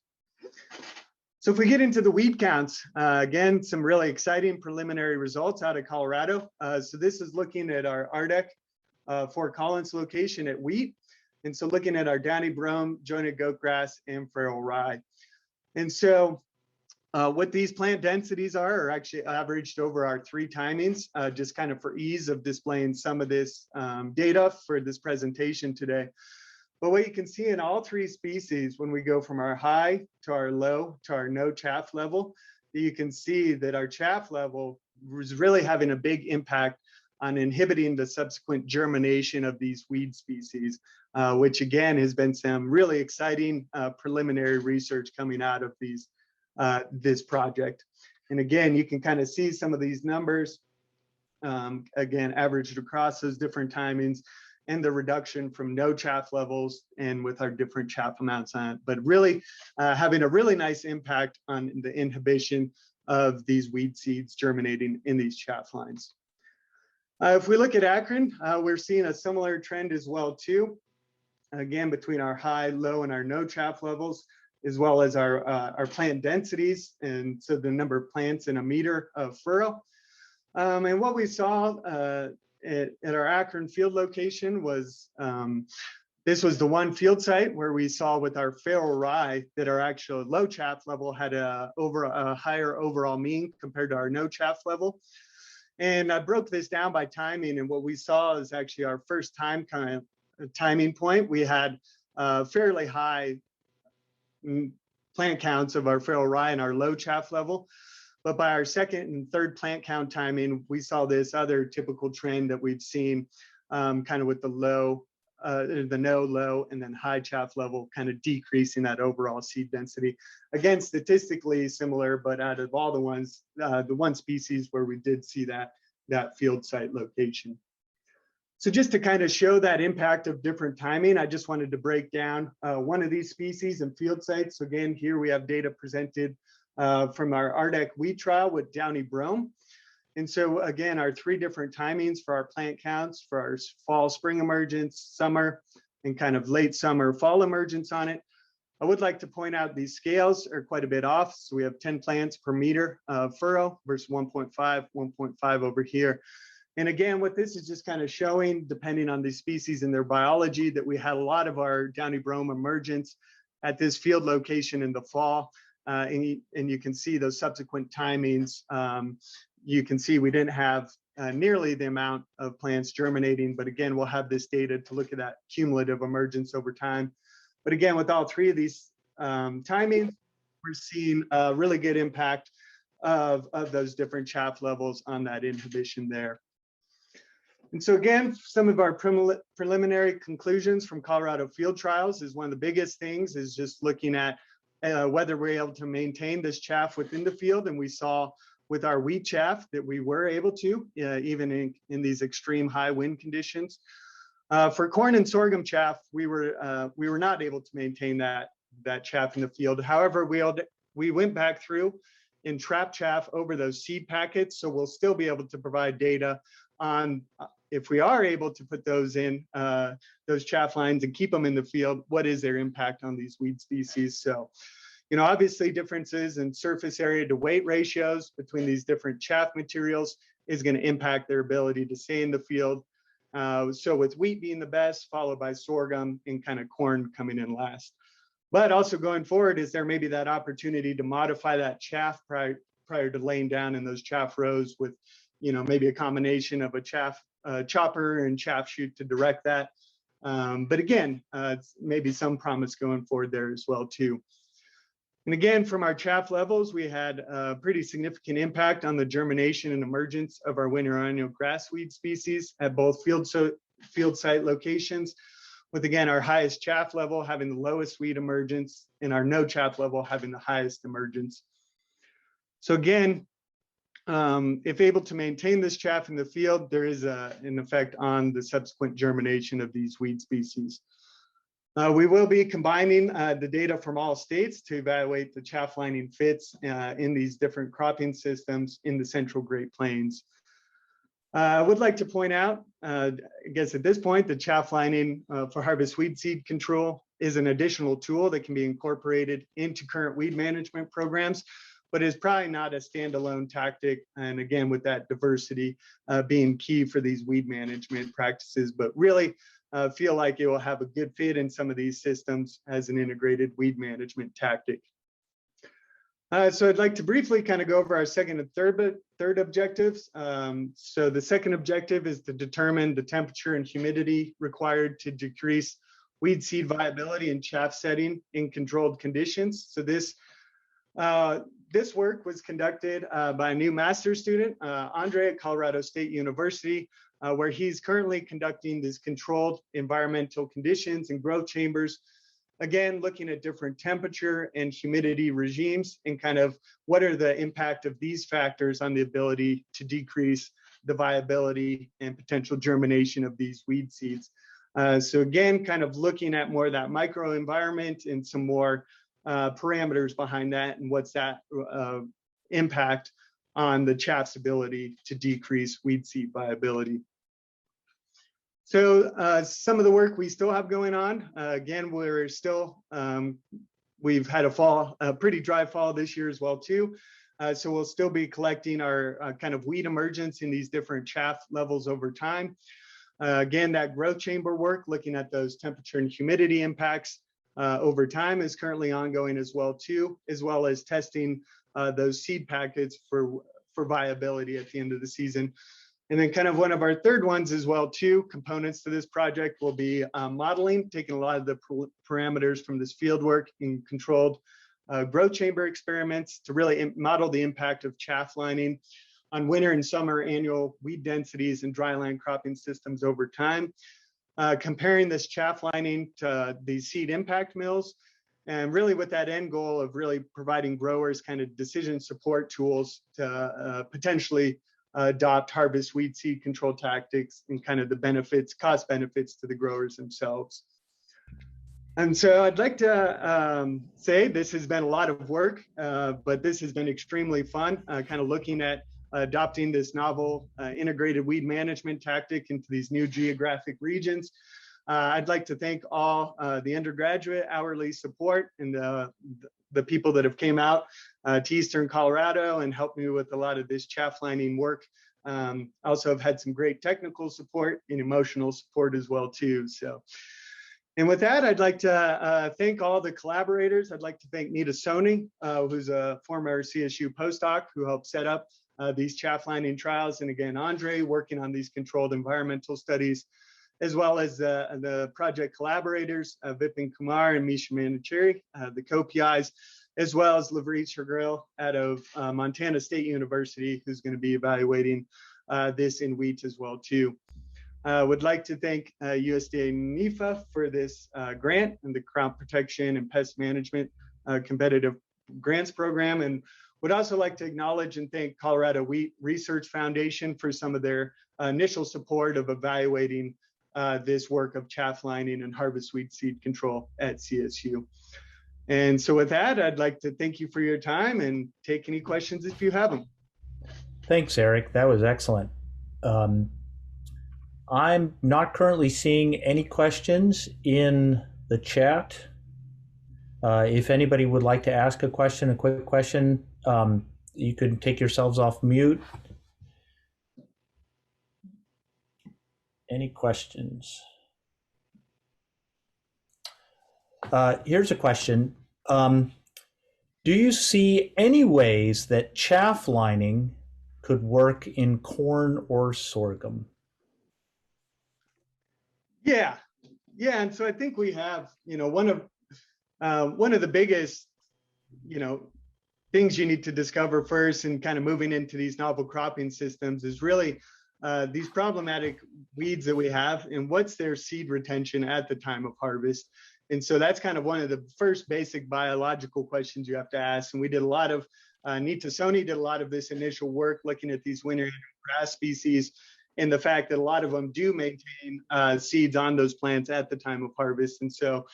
So if we get into the weed counts, again, some really exciting preliminary results out of Colorado. So this is looking at our RDEC Fort Collins location at wheat. And so looking at our downy brome, jointed goatgrass, and feral rye. And so what these plant densities are actually averaged over our 3 timings, just kind of for ease of displaying some of this data for this presentation today. But what you can see in all 3 species, when we go from our high to our low to our no chaff level, you can see that our chaff level was really having a big impact on inhibiting the subsequent germination of these weed species, which again has been some really exciting preliminary research coming out of these this project. And again, you can kind of see some of these numbers, again, averaged across those different timings, and the reduction from no chaff levels and with our different chaff amounts on it, but really having a really nice impact on the inhibition of these weed seeds germinating in these chaff lines. If we look at Akron, we're seeing a similar trend as well too. Again, between our high, low, and our no chaff levels, as well as our plant densities, and so the number of plants in a meter of furrow. And what we saw at our Akron field location was, this was the one field site where we saw with our feral rye that our actual low chaff level had a higher overall mean compared to our no chaff level. And I broke this down by timing, and what we saw is actually our first timing point. We had fairly high plant counts of our feral rye and our low chaff level. But by our second and third plant count timing, we saw this other typical trend that we've seen kind of with the low, the no, low, and then high chaff level kind of decreasing that overall seed density. Again, statistically similar, but out of all the ones, the one species where we did see that field site location. So just to kind of show that impact of different timing, I just wanted to break down one of these species and field sites. So again, here we have data presented from our RDEC wheat trial with downy brome. And so again, our 3 different timings for our plant counts for our fall, spring emergence, summer, and kind of late summer, fall emergence on it. I would like to point out these scales are quite a bit off. So we have 10 plants per meter of furrow versus 1.5, 1.5 over here. And again, what this is just kind of showing, depending on the species and their biology, that we had a lot of our downy brome emergence at this field location in the fall. And you can see those subsequent timings. You can see we didn't have nearly the amount of plants germinating, but again, we'll have this data to look at that cumulative emergence over time. But again, with all 3 of these timings, we're seeing a really good impact of those different chaff levels on that inhibition there. And so again, some of our preliminary conclusions from Colorado field trials is one of the biggest things is just looking at whether we're able to maintain this chaff within the field. And we saw with our wheat chaff that we were able to, even in these extreme high wind conditions. For corn and sorghum chaff, we were not able to maintain that chaff in the field. However, we went back through and trapped chaff over those seed packets. So we'll still be able to provide data on if we are able to put those in those chaff lines and keep them in the field, what is their impact on these weed species? So, you know, obviously differences in surface area to weight ratios between these different chaff materials is going to impact their ability to stay in the field. So with wheat being the best, followed by sorghum and kind of corn coming in last. But also going forward, is there maybe that opportunity to modify that chaff prior to laying down in those chaff rows with, you know, maybe a combination of a chaff chopper and chaff chute to direct that. But again, maybe some promise going forward there as well too. And again, from our chaff levels, we had a pretty significant impact on the germination and emergence of our winter annual grassweed species at both field site locations, with again, our highest chaff level having the lowest weed emergence and our no chaff level having the highest emergence. So again, if able to maintain this chaff in the field, there is an effect on the subsequent germination of these weed species. We will be combining the data from all states to evaluate the chaff lining fits in these different cropping systems in the Central Great Plains. I would like to point out, I guess at this point, the chaff lining for harvest weed seed control is an additional tool that can be incorporated into current weed management programs, but is probably not a standalone tactic. And again, with that diversity being key for these weed management practices, but really feel like it will have a good fit in some of these systems as an integrated weed management tactic. So I'd like to briefly kind of go over our second and third objectives. So the second objective is to determine the temperature and humidity required to decrease weed seed viability in chaff setting in controlled conditions. So this work was conducted by a new master's student, Andre at Colorado State University, where he's currently conducting these controlled environmental conditions and growth chambers. Again, looking at different temperature and humidity regimes and kind of what are the impact of these factors on the ability to decrease the viability and potential germination of these weed seeds. So again, kind of looking at more of that microenvironment and some more parameters behind that and what's that impact on the chaff's ability to decrease weed seed viability. So some of the work we still have going on, again, we're still, we've had a pretty dry fall this year as well too. So we'll still be collecting our kind of weed emergence in these different chaff levels over time. Again, that growth chamber work, looking at those temperature and humidity impacts over time is currently ongoing as well too, as well as testing those seed packets for viability at the end of the season. And then kind of one of our third ones as well too, components to this project will be modeling, taking a lot of the parameters from this field work in controlled growth chamber experiments to really model the impact of chaff lining on winter and summer annual weed densities and dryland cropping systems over time. Comparing this chaff lining to these seed impact mills, and really with that end goal of really providing growers kind of decision support tools to potentially adopt harvest weed seed control tactics and kind of the benefits, cost benefits to the growers themselves. And so I'd like to say this has been a lot of work, but this has been extremely fun, kind of looking at adopting this novel integrated weed management tactic into these new geographic regions. I'd like to thank all the undergraduate hourly support and the people that have came out to Eastern Colorado and helped me with a lot of this chaff lining work. Also have had some great technical support and emotional support as well too. So, and with that, I'd like to thank all the collaborators. I'd like to thank Nita Soni, who's a former CSU postdoc who helped set up these chaff lining trials. And again, Andre working on these controlled environmental studies, as well as the project collaborators, Vipin Kumar and Misha Manicherry, the co-PIs, as well as Lavreet Shergill out of Montana State University, who's going to be evaluating this in wheat as well too. Would like to thank USDA NIFA for this grant and the crop protection and pest management competitive grants program, and would also like to acknowledge and thank Colorado Wheat Research Foundation for some of their initial support of evaluating this work of chaff lining and harvest weed seed control at CSU. And so with that, I'd like to thank you for your time and take any questions if you have them. Thanks, Eric. That was excellent. I'm not currently seeing any questions in the chat. If anybody would like to ask a question, a quick question, you could take yourselves off mute. Any questions? Here's a question. Do you see any ways that chaff lining could work in corn or sorghum? Yeah, and so I think we have, one of the biggest, things you need to discover first and kind of moving into these novel cropping systems is really these problematic weeds that we have and what's their seed retention at the time of harvest. And so that's kind of one of the first basic biological questions you have to ask. And we did a lot of, Nita Soni did a lot of this initial work looking at these winter grass species and the fact that a lot of them do maintain seeds on those plants at the time of harvest. And so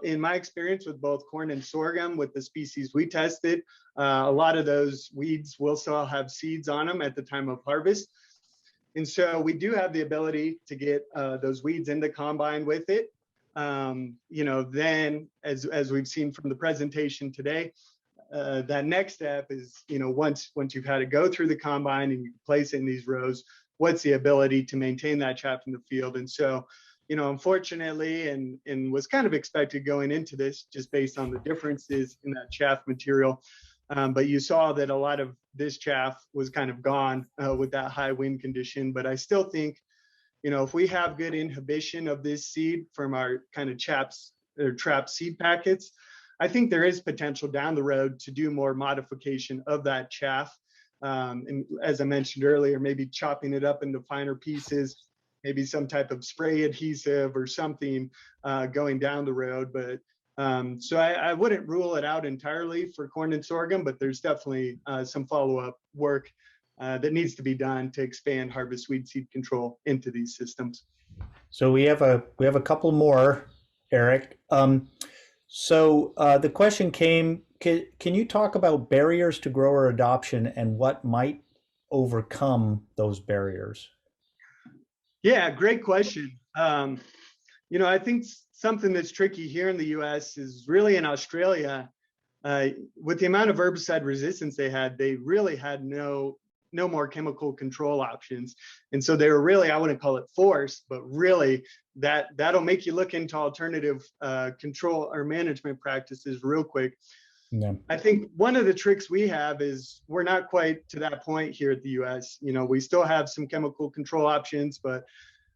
in my experience with both corn and sorghum, with the species we tested, a lot of those weeds will still have seeds on them at the time of harvest. And so we do have the ability to get those weeds in the combine with it. Then as we've seen from the presentation today, that next step is, once you've had it go through the combine and you place it in these rows, what's the ability to maintain that chaff in the field? And so, unfortunately, and was kind of expected going into this just based on the differences in that chaff material. But you saw that a lot of this chaff was kind of gone with that high wind condition. But I still think, if we have good inhibition of this seed from our kind of trapped seed packets, I think there is potential down the road to do more modification of that chaff. And as I mentioned earlier, maybe chopping it up into finer pieces, maybe some type of spray adhesive or something going down the road. But so I wouldn't rule it out entirely for corn and sorghum, but there's definitely some follow-up work that needs to be done to expand harvest weed seed control into these systems. So we have a couple more, Eric. So the question came, can you talk about barriers to grower adoption and what might overcome those barriers? Yeah, great question. I think something that's tricky here in the US is really in Australia, with the amount of herbicide resistance they had, they really had no more chemical control options. And so they were really, I wouldn't call it forced, but really that'll make you look into alternative control or management practices real quick. Yeah. I think one of the tricks we have is we're not quite to that point here at the US. We still have some chemical control options, but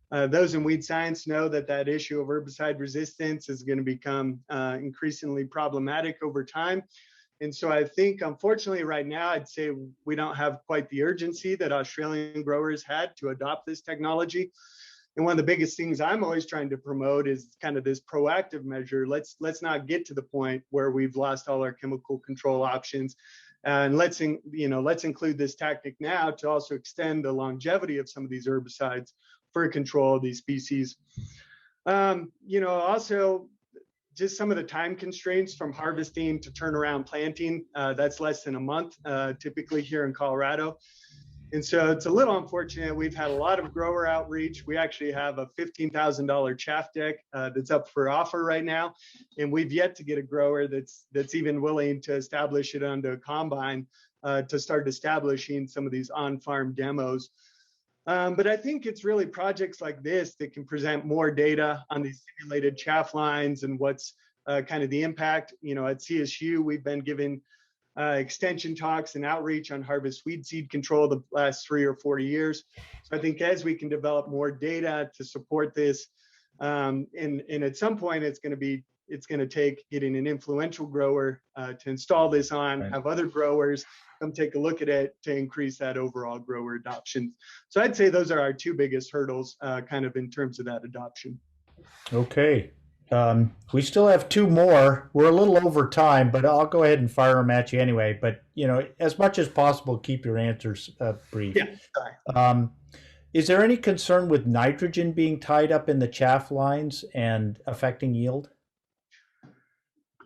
those in weed science know that issue of herbicide resistance is going to become increasingly problematic over time. And so I think, unfortunately, right now, I'd say we don't have quite the urgency that Australian growers had to adopt this technology. And one of the biggest things I'm always trying to promote is kind of this proactive measure. Let's not get to the point where we've lost all our chemical control options. And let's include this tactic now to also extend the longevity of some of these herbicides for control of these species. Also, just some of the time constraints from harvesting to turnaround planting, that's less than a month, typically here in Colorado. And so it's a little unfortunate. We've had a lot of grower outreach. We actually have a $15,000 chaff deck that's up for offer right now. And we've yet to get a grower that's even willing to establish it onto a combine to start establishing some of these on-farm demos. But I think it's really projects like this that can present more data on these simulated chaff lines and what's kind of the impact. At CSU, we've been giving extension talks and outreach on harvest weed seed control the last 3 or 4 years. So I think as we can develop more data to support this, and at some point it's going to take getting an influential grower to install this on, have other growers come take a look at it to increase that overall grower adoption. So I'd say those are our two biggest hurdles kind of in terms of that adoption. Okay. We still have two more. We're a little over time, but I'll go ahead and fire them at you anyway. But, as much as possible, keep your answers brief. Yeah. Is there any concern with nitrogen being tied up in the chaff lines and affecting yield?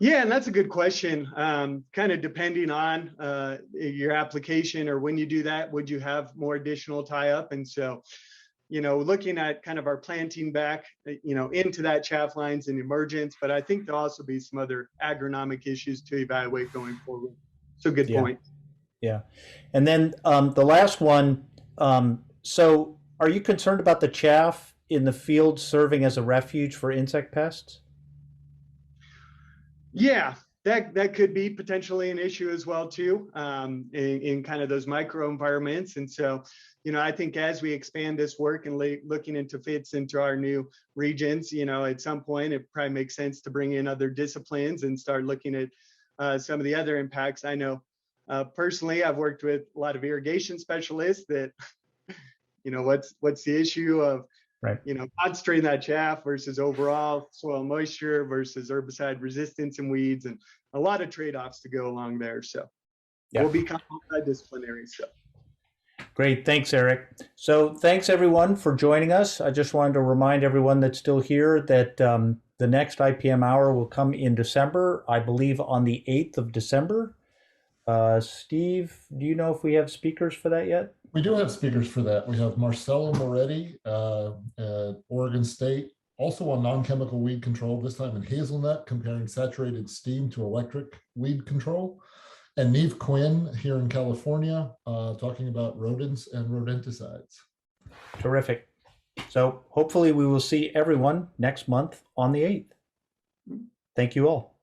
Yeah, and that's a good question. Kind of depending on your application or when you do that, would you have more additional tie up? And so, looking at kind of our planting back, into that chaff lines and emergence, but I think there'll also be some other agronomic issues to evaluate going forward. So good point. Yeah. And then the last one, so are you concerned about the chaff in the field serving as a refuge for insect pests? Yeah, that could be potentially an issue as well too, in kind of those microenvironments. And so, I think as we expand this work and looking into fits into our new regions, at some point it probably makes sense to bring in other disciplines and start looking at some of the other impacts. I know personally, I've worked with a lot of irrigation specialists that, what's the issue of concentrating that chaff versus overall soil moisture versus herbicide resistance and weeds, and a lot of trade-offs to go along there. So we'll become multidisciplinary. So great. Thanks, Eric. So thanks everyone for joining us. I just wanted to remind everyone that's still here that the next IPM hour will come in December, I believe on the 8th of December. Steve, do you know if we have speakers for that yet? We do have speakers for that. We have Marcelo Moretti at Oregon State, also on non-chemical weed control, this time in hazelnut, comparing saturated steam to electric weed control. And Neve Quinn here in California, talking about rodents and rodenticides. Terrific. So hopefully we will see everyone next month on the 8th. Thank you all.